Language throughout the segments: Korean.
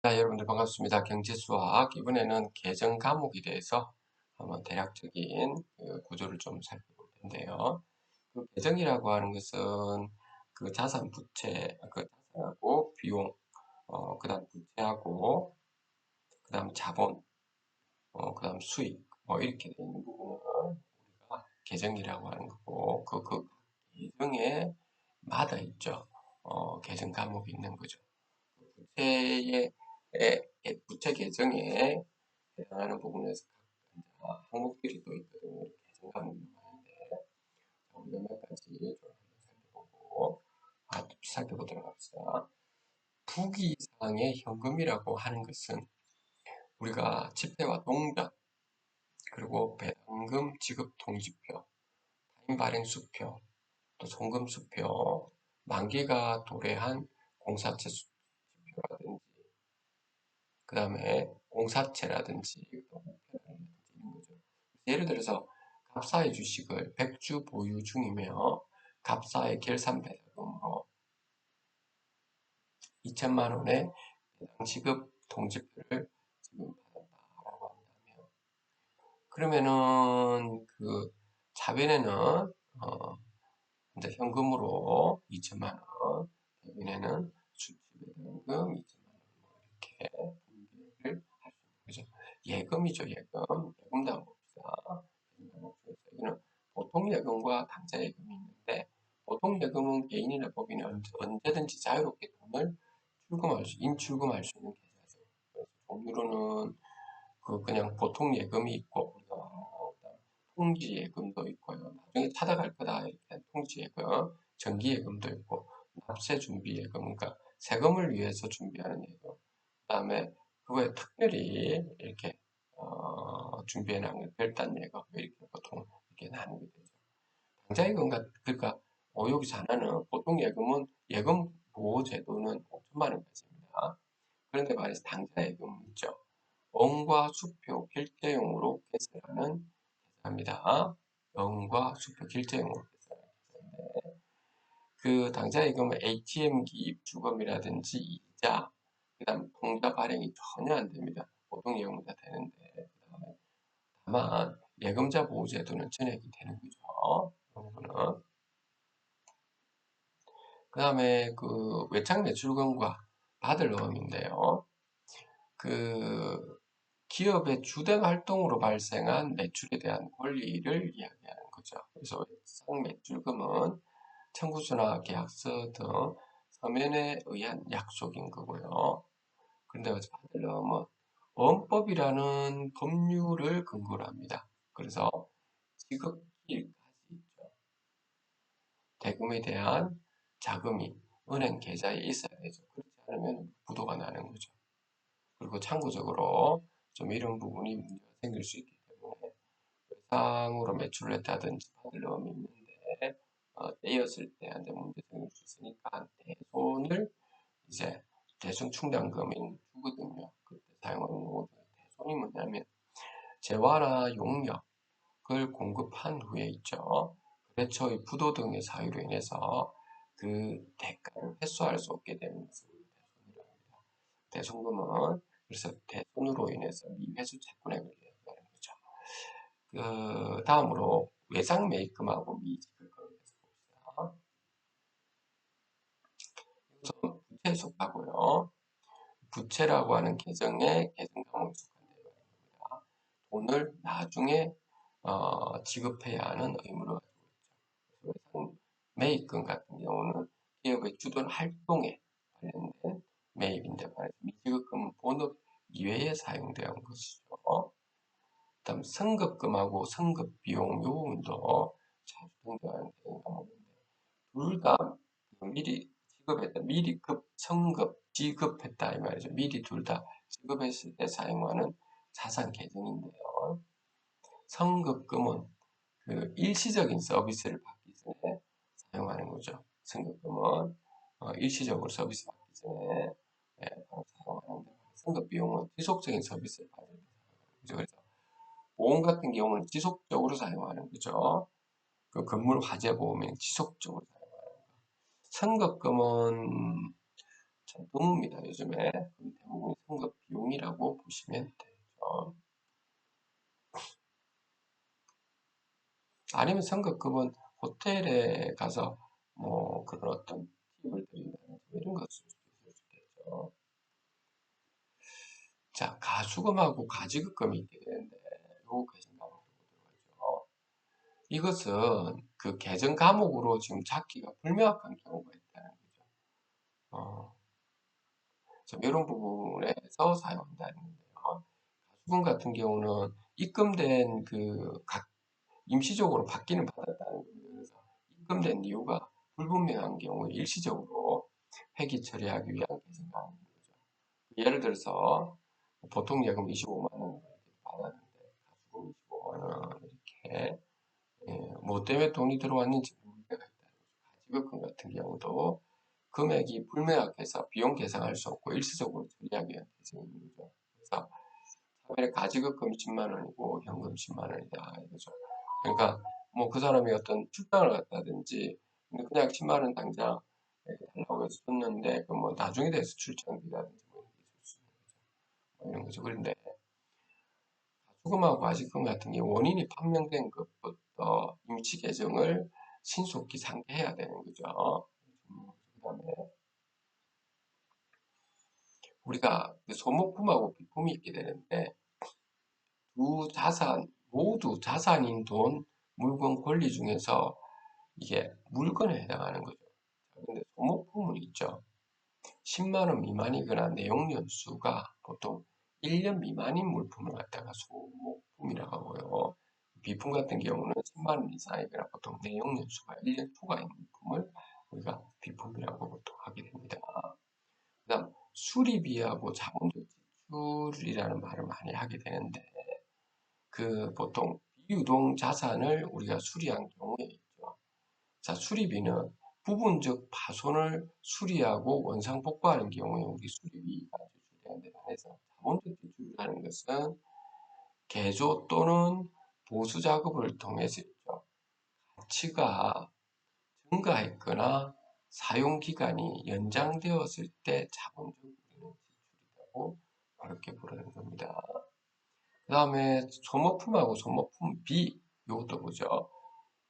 자, 여러분들 반갑습니다. 경제수학 이번에는 계정 과목에 대해서 한번 대략적인 그 구조를 좀 살펴볼 텐데요. 그 계정이라고 하는 것은 그 자산 부채, 그 자산하고 비용, 그다음 부채하고 그다음 자본, 그다음 수익, 이렇게 되어 있는 부분을 우리가 계정이라고 하는 거고 그 계정에 마다 있죠. 계정 과목이 있는 거죠. 부채의 부채 계정에 해당하는 부분에서 각 항목들이 또 있거든요. 이렇게 생각하는 하는데 우리가 몇 가지 좀 살펴보고 살펴보도록 합시다. 부기상의 현금이라고 하는 것은 우리가 지폐와 동전 그리고 배당금 지급 통지표, 타임 발행 수표, 또 송금 수표, 만기가 도래한 공사채 수표라든지 그 다음에 공사채라든지 이런 거죠. 예를 들어서 갑사의 주식을 100주 보유 중이며 갑사의 결산 배당금으로 2천만 원의 배당 지급 통지표를 지금 받았다라고 한다면 그러면은 그 자변에는 이제 현금으로 2천만 원, 대변에는 수취 배당금 2천만 원 이렇게 분배를 할 수 있는 거죠. 예금이죠, 예금. 예금도 한번 봅시다. 여기는 보통 예금과 당좌 예금이 있는데 보통 예금은 개인이나 법인이 언제든지 자유롭게 돈을 인출금할 수 있는 계좌죠. 그래서 종류로는 그냥 보통 예금이 있고 우리가 말하는 통지 예금도 있고요. 나중에 찾아갈 거다 이렇게 통지 예금, 정기 예금도 있고 납세 준비 예금, 그러니까 세금을 위해서 준비하는 예금. 그다음에 그거에 특별히 이렇게 준비해 놓은 별단 예금 이렇게 보통 이렇게 나누게 되죠. 당좌예금 그러니까 여기서 하나는 보통 예금은 예금 보호 제도는 5천만 원까지입니다. 그런데 말해서 당좌예금 있죠. 영과 수표 결제용으로 개설하는 계좌입니다. 영과 수표 결제용으로 개설하는 계좌인데 그 당좌예금은 ATM 기입 주금이라든지 이자 그다음 통장 발행이 전혀 안 됩니다. 보통 예금보다 되는데 그다음에 다만 예금자 보호제도는 전액이 되는 거죠. 이거는 그다음에 그 외창 매출금과 받을 어음인데요. 그 기업의 주된 활동으로 발생한 매출에 대한 권리를 이야기하는 거죠. 그래서 외상 매출금은 청구서나 계약서 등 서면에 의한 약속인 거고요. 그런데 받을 어음은 원법이라는 법률을 근거로 합니다. 그래서 지급기일까지 있죠. 대금에 대한 자금이 은행 계좌에 있어야 되죠. 그렇지 않으면 부도가 나는 거죠. 그리고 참고적으로 좀 이런 부분이 문제가 생길 수 있기 때문에 외상으로 매출을 했다든지 받을 어음이 있는데 떼였을 때 한테 문제 생길 수 있으니까 대손을 이제 대손 충당금인 주거든요. 그때 사용하는 거거든요. 대손이 뭐냐면 재화나 용역을 공급한 후에 있죠. 거래처의 부도 등의 사유로 인해서 그 대가를 회수할 수 없게 되는 것을 대손이라고 합니다. 대손금은 그래서 대손으로 인해서 미회수 채권액을 얘기하는 거죠. 그 다음으로 외상 매입금하고 미지급금에 대해서 봅시다. 우선 부채에 속하고요. 부채라고 하는 계정에 계정 과목이 속한다는 겁니다. 돈을 나중에 지급해야 하는 의무를 가지고 있죠. 외상 매입금 같은 경우는 기업의 주된 활동에 관련된 매입인데 말이죠. 미지급금은 본업 이외에 사용되는 것이죠. 다음 선급금하고 선급 비용 요 부분도 자주 등장하는 과목인데 둘 다 미리 지급했다, 미리 선급, 지급했다 이 말이죠. 미리 둘 다 지급했을 때 사용하는 자산 계정인데요. 선급금은 그 일시적인 서비스를 받기 전에 사용하는 거죠. 선급금은 일시적으로 서비스 받기 전에 바로 사용하는데 선급 비용은 지속적인 서비스를 받을 때 사용하는 거죠. 그래서 보험 같은 경우는 지속적으로 사용하는 거죠. 그 건물 화재 보험은 지속적으로 사용하는 거. 선급금은 참 드뭅니다. 요즘에 대부분 보시면 되죠. 아니면 선급금은 호텔에 가서 뭐 그런 어떤 팁을 드린다든지 이런 것을 쓸 수 있겠죠. 자, 가수금하고 가지급금이 있게 되는데 요 계정 과목도 보도록 하죠. 이것은 그 계정 과목으로 지금 찾기가 불명확한 경우가 있다는 거죠. 이런 부분에서 사용한다는 건데요. 가수금 같은 경우는 입금된 임시적으로 받기는 받았다는 겁니다. 그래서 입금된 이유가 불분명한 경우에 일시적으로 회기 처리하기 위한 계정 과목인 거죠. 예를 들어서 보통 예금 25만 원 받았는데 가수금 25만 원 이렇게 뭐 때문에 돈이 들어왔는지 모를 때가 있다는 거죠. 가지급금 같은 경우도 금액이 불명확해서 비용 계상할 수 없고 일시적으로 처리하기 위한 계정인 거죠. 그래서 차라리 가지급금 10만 원이고 현금 10만 원이다 이거죠. 그러니까 뭐 그 사람이 어떤 출장을 갔다든지 그냥 10만 원 당장 달라고 해서 줬는데 그 뭐 나중에 돼서 출장비라든지 뭐 이런 게 있을 수 있는 거죠. 뭐 이런 거죠. 그런데 가수금하고 가지금 같은 경우 원인이 판명된 것부터 임시 계정을 신속히 상기해야 되는 거죠. 그다음에 우리가 소모품하고 비품이 있게 되는데 두 자산 모두 자산인 돈, 물건, 권리 중에서 이게 물건에 해당하는 거죠. 그런데 소모품은 있죠. 10만 원 미만이거나 내용 연수가 보통 1년 미만인 물품을 갖다가 소모품이라고 하고요. 비품 같은 경우는 10만 원 이상이거나 보통 내용 연수가 1년 초과인 물품을 우리가 비품이라고 보통 하게 됩니다. 그다음 수리비하고 자본적 지출이라는 말을 많이 하게 되는데 보통 비유동 자산을 우리가 수리한 경우에 있죠. 자, 수리비는 부분적 파손을 수리하고 원상 복구하는 경우에 우리 수리비가 지출되는데 반해서 자본적 지출이라는 것은 개조 또는 보수 작업을 통해서 있죠. 가치가 증가했거나 사용 기간이 연장되었을 때 자본적 우리는 지출이라고 그렇게 부르는 겁니다. 그 다음에 소모품하고 소모품 이것도 보죠.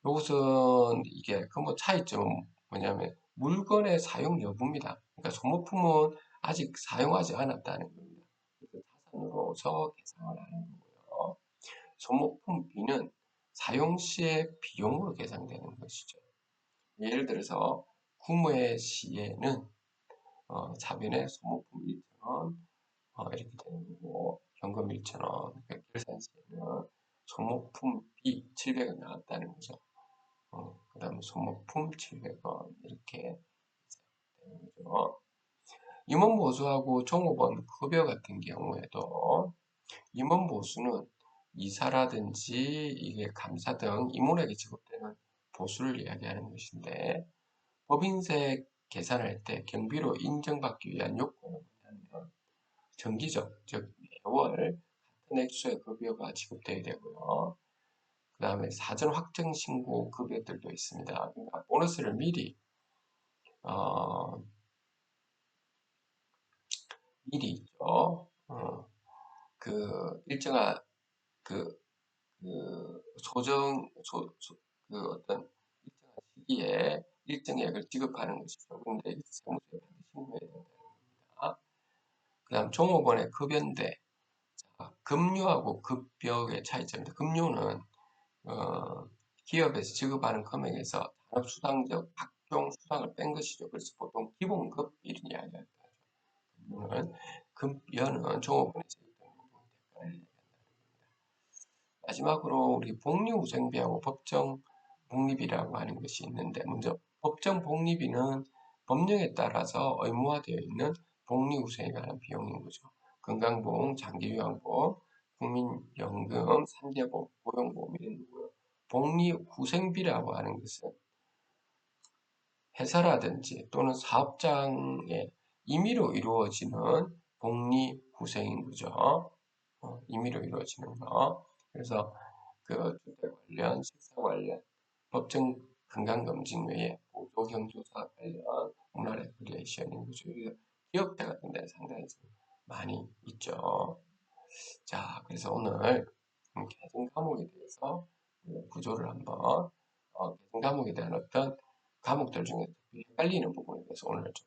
이것은 이게 근본 차이점은 뭐냐면 물건의 사용 여부입니다. 그러니까 소모품은 아직 사용하지 않았다는 겁니다. 그래서 자산으로서 계산을 하는 거고요. 소모품 B는 사용 시의 비용으로 계산되는 것이죠. 예를 들어서 구매 시에는 자변의 소모품 1,000원 이렇게 되는 거고 현금 1,000원 결산 시에는 소모품 B 700원 나왔다는 거죠. 그 다음에 소모품 700원 이렇게 되는 거죠. 임원보수하고 종업원 급여 같은 경우에도 임원보수는 이사라든지 이게 감사 등 임원에게 지급되는 보수를 이야기하는 것인데 법인세 계산할 때 경비로 인정받기 위한 요건은 뭐냐면 정기적, 즉 매월 같은 액수의 급여가 지급되어야 되고요. 그 다음에 사전 확정 신고 급여들도 있습니다. 그러니까 보너스를 미리 있죠. 일정한 그, 어떤 일정한 시기에 일정액을 지급하는 것이죠. 근데 세무서에 반드시 신고해야 된다는 겁니다. 그 다음 종업원의 급여인데 급료하고 급여의 차이점입니다. 급료는 기업에서 지급하는 금액에서 산업수당적 각종 수당을 뺀 것이죠. 그래서 보통 기본급 이런 이야기를 하죠. 급여는 종업원의 세입된 부분 대가를 마지막으로 우리 복리후생비하고 법정 복리비라고 하는 것이 있는데 먼저 법정 복리비는 법령에 따라서 의무화되어 있는 복리후생에 관한 비용인 거죠. 건강보험, 장기요양보험, 국민연금, 산재보험, 고용보험 이런 거고요. 복리후생비라고 하는 것은 회사라든지 또는 사업장의 임의로 이루어지는 복리후생인 거죠. 임의로 이루어지는 거. 그래서 주택 관련, 식사 관련, 법정 건강검진 외에 보조 경조사 관련 문화 레크리에이션인 거죠. 기업체 같은 데 상당히 많이 있죠. 자, 그래서 오늘 계승 과목에 대해서 구조를 한번 계승 과목에 대한 어떤 과목들 중에 헷갈리는 부분에 대해서 오늘 좀